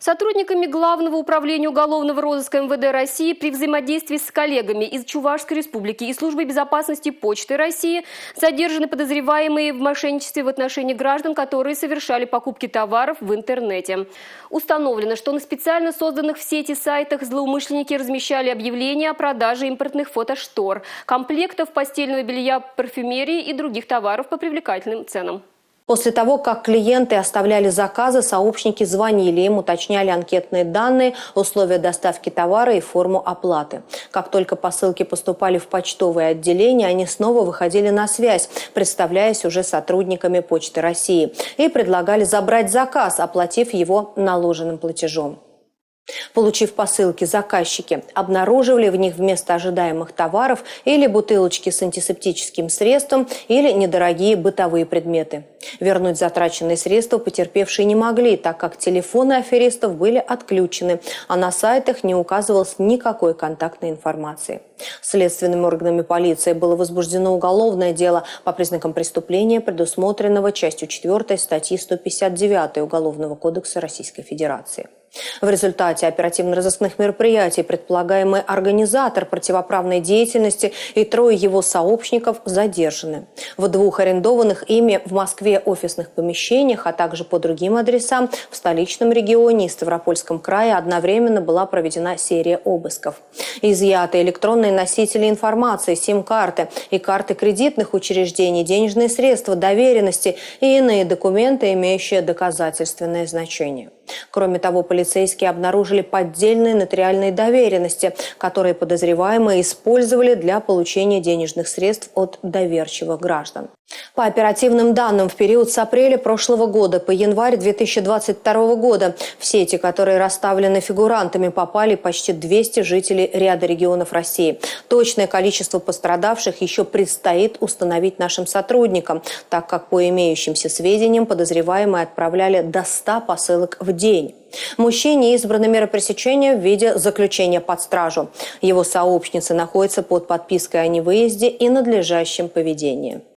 Сотрудниками Главного управления уголовного розыска МВД России при взаимодействии с коллегами из Чувашской республики и Службой безопасности Почты России задержаны подозреваемые в мошенничестве в отношении граждан, которые совершали покупки товаров в интернете. Установлено, что на специально созданных в сети сайтах злоумышленники размещали объявления о продаже импортных фотоштор, комплектов постельного белья, парфюмерии и других товаров по привлекательным ценам. После того, как клиенты оставляли заказы, сообщники звонили им, уточняли анкетные данные, условия доставки товара и форму оплаты. Как только посылки поступали в почтовые отделения, они снова выходили на связь, представляясь уже сотрудниками Почты России, и предлагали забрать заказ, оплатив его наложенным платежом. Получив посылки, заказчики обнаруживали в них вместо ожидаемых товаров или бутылочки с антисептическим средством, или недорогие бытовые предметы. Вернуть затраченные средства потерпевшие не могли, так как телефоны аферистов были отключены, а на сайтах не указывалось никакой контактной информации. Следственными органами полиции было возбуждено уголовное дело по признакам преступления, предусмотренного частью 4 статьи 159 Уголовного кодекса Российской Федерации. В результате оперативно-розыскных мероприятий предполагаемый организатор противоправной деятельности и 3 его сообщников задержаны. В 2 арендованных ими в Москве офисных помещениях, а также по другим адресам в столичном регионе и Ставропольском крае одновременно была проведена серия обысков. Изъяты электронные носители информации, сим-карты и карты кредитных учреждений, денежные средства, доверенности и иные документы, имеющие доказательственное значение. Кроме того, полицейские обнаружили поддельные нотариальные доверенности, которые подозреваемые использовали для получения денежных средств от доверчивых граждан. По оперативным данным, в период с апреля прошлого года по январь 2022 года в сети, которые расставлены фигурантами, попали почти 200 жителей ряда регионов России. Точное количество пострадавших еще предстоит установить нашим сотрудникам, так как по имеющимся сведениям подозреваемые отправляли до 100 посылок в день. Мужчине избрана мера пресечения в виде заключения под стражу. Его сообщница находится под подпиской о невыезде и надлежащем поведении.